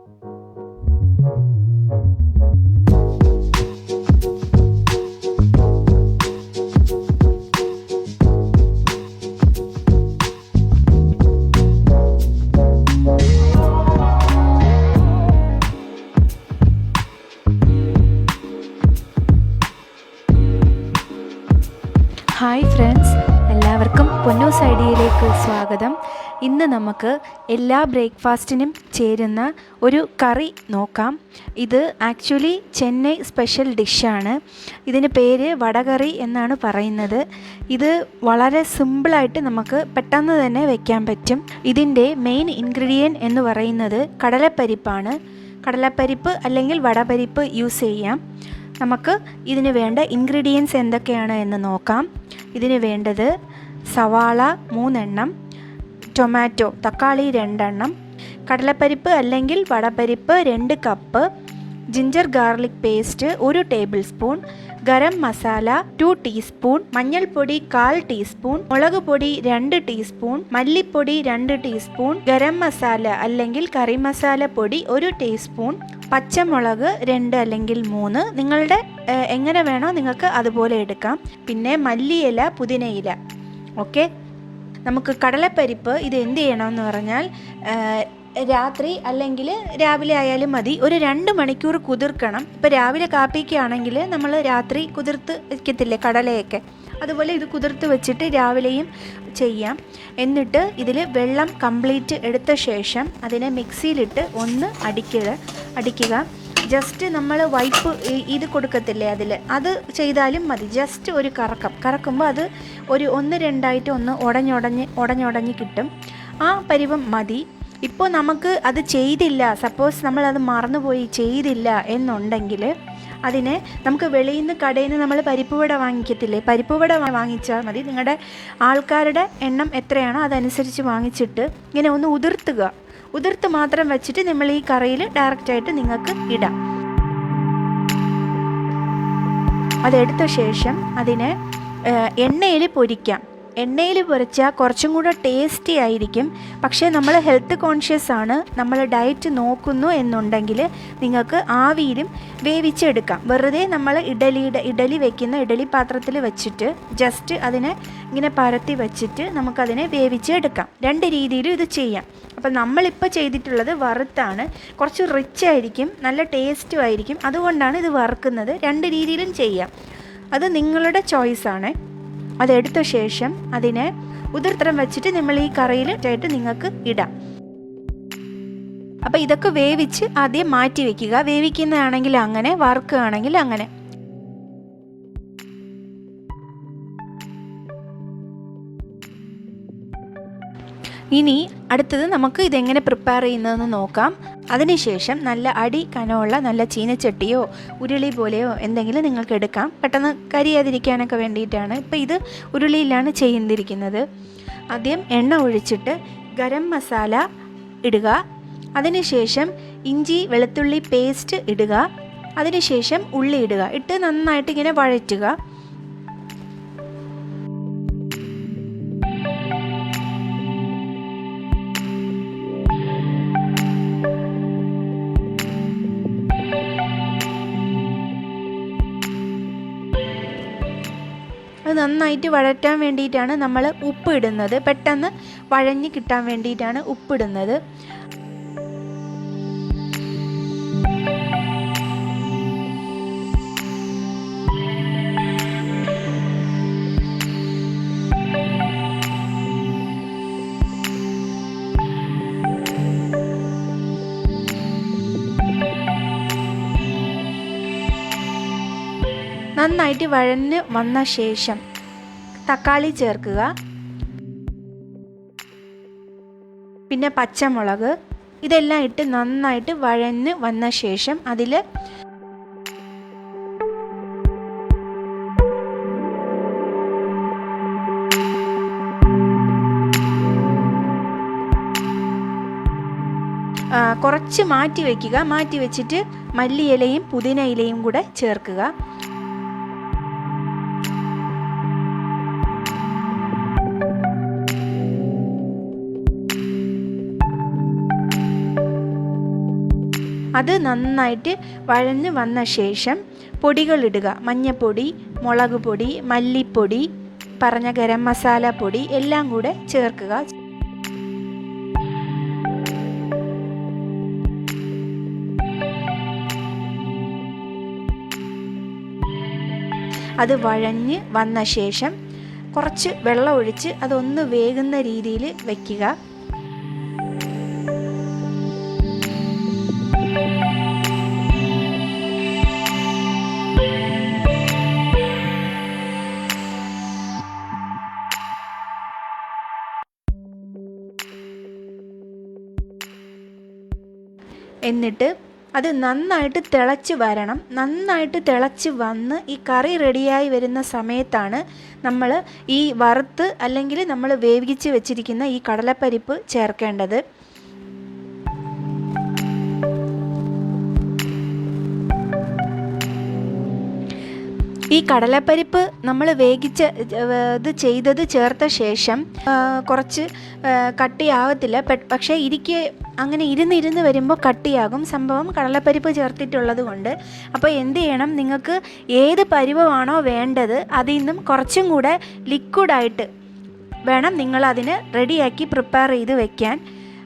Hi friends, എല്ലാവർക്കും പൊന്നൂസ് ഐഡിയയിലേക്ക് സ്വാഗതം. ഇന്ന് നമുക്ക് എല്ലാ ബ്രേക്ക്ഫാസ്റ്റിനും ചേരുന്ന ഒരു കറി നോക്കാം. ഇത് ആക്ച്വലി ചെന്നൈ സ്പെഷ്യൽ ഡിഷാണ്. ഇതിന് പേര് വടകറി എന്നാണ് പറയുന്നത്. ഇത് വളരെ സിമ്പിളായിട്ട് നമുക്ക് പെട്ടെന്ന് തന്നെ വെക്കാൻ പറ്റും. ഇതിൻ്റെ മെയിൻ ഇൻഗ്രീഡിയൻറ്റ് എന്ന് പറയുന്നത് കടലപ്പരിപ്പാണ്. കടലപ്പരിപ്പ് അല്ലെങ്കിൽ വടപരിപ്പ് യൂസ് ചെയ്യാം. നമുക്ക് ഇതിന് വേണ്ട ഇൻഗ്രീഡിയൻസ് എന്തൊക്കെയാണ് എന്ന് നോക്കാം. ഇതിന് വേണ്ടത് സവാള 3 എണ്ണം, ടൊമാറ്റോ തക്കാളി 2 എണ്ണം, കടലപ്പരിപ്പ് അല്ലെങ്കിൽ വടപരിപ്പ് 2 cup, ginger garlic paste 1 table spoon, garam masala 2 teaspoon, മഞ്ഞൾപ്പൊടി 1/4 ടീസ്പൂൺ, മുളക് പൊടി 2 ടീസ്പൂൺ, മല്ലിപ്പൊടി 2 ടീസ്പൂൺ, ഗരം മസാല അല്ലെങ്കിൽ കറി മസാല പൊടി 1 ടീസ്പൂൺ, പച്ചമുളക് 2 അല്ലെങ്കിൽ 3, നിങ്ങളുടെ എങ്ങനെ വേണോ നിങ്ങൾക്ക് അതുപോലെ എടുക്കാം. പിന്നെ മല്ലിയില, പുതിനയില. ഓക്കെ, നമുക്ക് കടലപ്പരിപ്പ് ഇത് എന്ത് ചെയ്യണമെന്ന് പറഞ്ഞാൽ രാത്രി അല്ലെങ്കിൽ രാവിലെ ആയാലും മതി, ഒരു 2 മണിക്കൂർ കുതിർക്കണം. ഇപ്പോൾ രാവിലെ കാപ്പിക്കാണെങ്കിൽ നമ്മൾ രാത്രി കുതിർത്ത് വയ്ക്കത്തില്ലേ കടലയൊക്കെ, അതുപോലെ ഇത് കുതിർത്ത് വെച്ചിട്ട് രാവിലെയും ചെയ്യാം. എന്നിട്ട് ഇതിൽ വെള്ളം കംപ്ലീറ്റ് എടുത്ത ശേഷം അതിനെ മിക്സിയിലിട്ട് ഒന്ന് അടിക്കുക. ജസ്റ്റ് നമ്മൾ വൈപ്പ് ഇത് കൊടുക്കത്തില്ലേ അതിൽ, അത് ചെയ്താലും മതി. ജസ്റ്റ് ഒരു കറക്കുമ്പോൾ അത് ഒരു 1-2 ഒന്ന് ഉടഞ്ഞുടഞ്ഞ് കിട്ടും. ആ പരുവം മതി. ഇപ്പോൾ നമുക്ക് അത് ചെയ്തില്ല, സപ്പോസ് നമ്മളത് മറന്നുപോയി ചെയ്തില്ല എന്നുണ്ടെങ്കിൽ അതിനെ നമുക്ക് വെളിയിൽ നിന്ന് കടയിൽ നിന്ന് നമ്മൾ പരിപ്പുവട വാങ്ങിക്കത്തില്ലേ, പരിപ്പുവട വാങ്ങിച്ചാൽ മതി. നിങ്ങളുടെ ആൾക്കാരുടെ എണ്ണം എത്രയാണോ അതനുസരിച്ച് വാങ്ങിച്ചിട്ട് ഇങ്ങനെ ഒന്ന് ഉതിർത്ത് മാത്രം വെച്ചിട്ട് നമ്മൾ ഈ കറിയിൽ ഡയറക്റ്റായിട്ട് നിങ്ങൾക്ക് ഇടാം. അതെടുത്ത ശേഷം അതിനെ എണ്ണയിൽ പൊരിക്കാം. എണ്ണയിൽ പൊരിച്ചാൽ കുറച്ചും കൂടെ ടേസ്റ്റി ആയിരിക്കും. പക്ഷേ നമ്മൾ ഹെൽത്ത് കോൺഷ്യസ് ആണ്, നമ്മൾ ഡയറ്റ് നോക്കുന്നു എന്നുണ്ടെങ്കിൽ നിങ്ങൾക്ക് ആവിയിലും വേവിച്ചെടുക്കാം. വെറുതെ നമ്മൾ ഇഡലി വെക്കുന്ന ഇഡലി പാത്രത്തിൽ വെച്ചിട്ട് ജസ്റ്റ് അതിനെ ഇങ്ങനെ പരത്തി വെച്ചിട്ട് നമുക്കതിനെ വേവിച്ചെടുക്കാം. 2 രീതിയിലും ഇത് ചെയ്യാം. അപ്പം നമ്മളിപ്പോൾ ചെയ്തിട്ടുള്ളത് വറുത്താണ്. കുറച്ച് റിച്ച് ആയിരിക്കും, നല്ല ടേസ്റ്റും ആയിരിക്കും. അതുകൊണ്ടാണ് ഇത് വറുക്കുന്നത്. 2 രീതിയിലും ചെയ്യാം, അത് നിങ്ങളുടെ ചോയ്സാണ്. അതെടുത്ത ശേഷം അതിനെ ഉതിർത്തരം വെച്ചിട്ട് നമ്മൾ ഈ കറിയിൽ ആയിട്ട് നിങ്ങൾക്ക് ഇടാം. അപ്പോൾ ഇതൊക്കെ വേവിച്ച് ആദ്യം മാറ്റി വയ്ക്കുക. വേവിക്കുന്നതാണെങ്കിൽ അങ്ങനെ, വറുക്കുകയാണെങ്കിൽ അങ്ങനെ. ഇനി അടുത്തത് നമുക്ക് ഇതെങ്ങനെ പ്രിപ്പയർ ചെയ്യുന്നതെന്ന് നോക്കാം. അതിനുശേഷം നല്ല കനമുള്ള നല്ല ചീനച്ചട്ടിയോ ഉരുളി പോലെയോ എന്തെങ്കിലും നിങ്ങൾക്ക് എടുക്കാം. പെട്ടെന്ന് കരിയാതിരിക്കാനൊക്കെ വേണ്ടിയിട്ടാണ്. ഇപ്പോൾ ഇത് ഉരുളിയിലാണ് ചെയ്തിരിക്കുന്നത്. ആദ്യം എണ്ണ ഒഴിച്ചിട്ട് ഗരം മസാല ഇടുക. അതിനുശേഷം ഇഞ്ചി വെളുത്തുള്ളി പേസ്റ്റ് ഇടുക. അതിനുശേഷം ഉള്ളി ഇടുക. ഇട്ട് നന്നായിട്ട് ഇങ്ങനെ വഴറ്റുക. അത് നന്നായിട്ട് വഴറ്റാൻ വേണ്ടിയിട്ടാണ് നമ്മൾ ഉപ്പ് ഇടുന്നത്. പെട്ടെന്ന് വഴഞ്ഞ് കിട്ടാൻ വേണ്ടിയിട്ടാണ് ഉപ്പിടുന്നത്. നന്നായിട്ട് വഴഞ്ഞ് വന്ന ശേഷം തക്കാളി ചേർക്കുക. പിന്നെ പച്ചമുളക്, ഇതെല്ലാം ഇട്ട് നന്നായിട്ട് വഴഞ്ഞ് വന്ന ശേഷം അതിൽ കുറച്ച് മാറ്റി വയ്ക്കുക. മാറ്റി വെച്ചിട്ട് മല്ലിയിലയും പുതിനയിലയും കൂടെ ചേർക്കുക. അത് നന്നായിട്ട് വഴഞ്ഞ് വന്ന ശേഷം പൊടികളിടുക. മഞ്ഞൾപ്പൊടി, മുളക് പൊടി, മല്ലിപ്പൊടി, പറഞ്ഞ ഗരം മസാല പൊടി എല്ലാം കൂടെ ചേർക്കുക. അത് വഴഞ്ഞ് വന്ന ശേഷം കുറച്ച് വെള്ളം ഒഴിച്ച് അതൊന്ന് വേകുന്ന രീതിയിൽ വയ്ക്കുക. എന്നിട്ട് അത് നന്നായിട്ട് തിളച്ച് വരണം. നന്നായിട്ട് തിളച്ച് വന്ന് ഈ കറി റെഡിയായി വരുന്ന സമയത്താണ് നമ്മൾ ഈ വറുത്ത് അല്ലെങ്കിൽ നമ്മൾ വേവിച്ച് വെച്ചിരിക്കുന്ന ഈ കടലപ്പരിപ്പ് ചേർക്കേണ്ടത്. ഈ കടലപ്പരിപ്പ് നമ്മൾ ചേർത്ത ശേഷം കുറച്ച് കട്ടിയാകത്തില്ല. പക്ഷേ അങ്ങനെ ഇരുന്ന് വരുമ്പോൾ കട്ടിയാകും. സംഭവം കടലപ്പരിപ്പ് ചേർത്തിട്ടുള്ളത് കൊണ്ട്. അപ്പോൾ എന്ത് ചെയ്യണം, നിങ്ങൾക്ക് ഏത് പരുവമാണോ വേണ്ടത് അതിൽ നിന്നും കുറച്ചും കൂടെ ലിക്വിഡായിട്ട് വേണം നിങ്ങളതിന് റെഡിയാക്കി പ്രിപ്പയർ ചെയ്ത് വെക്കാൻ.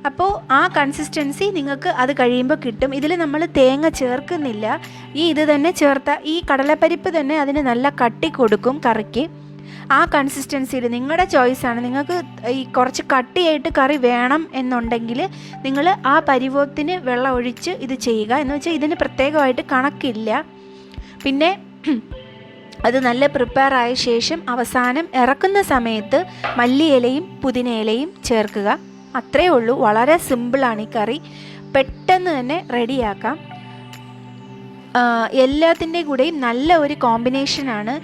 അപ്പോൾ ആ കൺസിസ്റ്റൻസി നിങ്ങൾക്ക് അത് കഴിയുമ്പോൾ കിട്ടും. ഇതിൽ നമ്മൾ തേങ്ങ ചേർക്കുന്നില്ല. ഇത് തന്നെ ഈ കടലപ്പരിപ്പ് തന്നെ അതിന് നല്ല കട്ടി കൊടുക്കും കറിക്ക്. ആ കൺസിസ്റ്റൻസിയിൽ നിങ്ങളുടെ ചോയ്സാണ്. നിങ്ങൾക്ക് ഈ കുറച്ച് കട്ടിയായിട്ട് കറി വേണം എന്നുണ്ടെങ്കിൽ നിങ്ങൾ ആ പരുവത്തിന് വെള്ളം ഒഴിച്ച് ഇത് ചെയ്യുക. എന്ന് വെച്ചാൽ ഇതിന് പ്രത്യേകമായിട്ട് കണക്കില്ല. പിന്നെ അത് നല്ല പ്രിപ്പയർ ആയ ശേഷം അവസാനം ഇറക്കുന്ന സമയത്ത് മല്ലിയിലയും പുതിനയിലയും ചേർക്കുക. അത്രയേ ഉള്ളൂ. വളരെ സിമ്പിളാണ് ഈ കറി. പെട്ടെന്ന് തന്നെ റെഡിയാക്കാം. എല്ലാത്തിൻ്റെ കൂടെയും നല്ല ഒരു കോമ്പിനേഷനാണ്.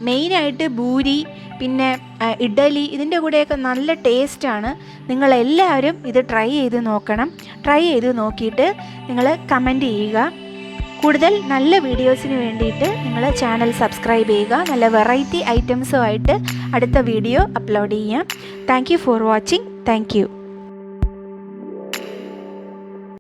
മെയിനായിട്ട് ഭൂരി, പിന്നെ ഇഡലി, ഇതിൻ്റെ കൂടെയൊക്കെ നല്ല ടേസ്റ്റാണ്. നിങ്ങളെല്ലാവരും ഇത് ട്രൈ ചെയ്ത് നോക്കണം. ട്രൈ ചെയ്ത് നോക്കിയിട്ട് നിങ്ങൾ കമൻറ്റ് ചെയ്യുക. കൂടുതൽ നല്ല വീഡിയോസിന് വേണ്ടിയിട്ട് നിങ്ങൾ ചാനൽ സബ്സ്ക്രൈബ് ചെയ്യുക. നല്ല വെറൈറ്റി ഐറ്റംസുമായിട്ട് അടുത്ത വീഡിയോ അപ്ലോഡ് ചെയ്യാം. Thank you for watching. Thank you.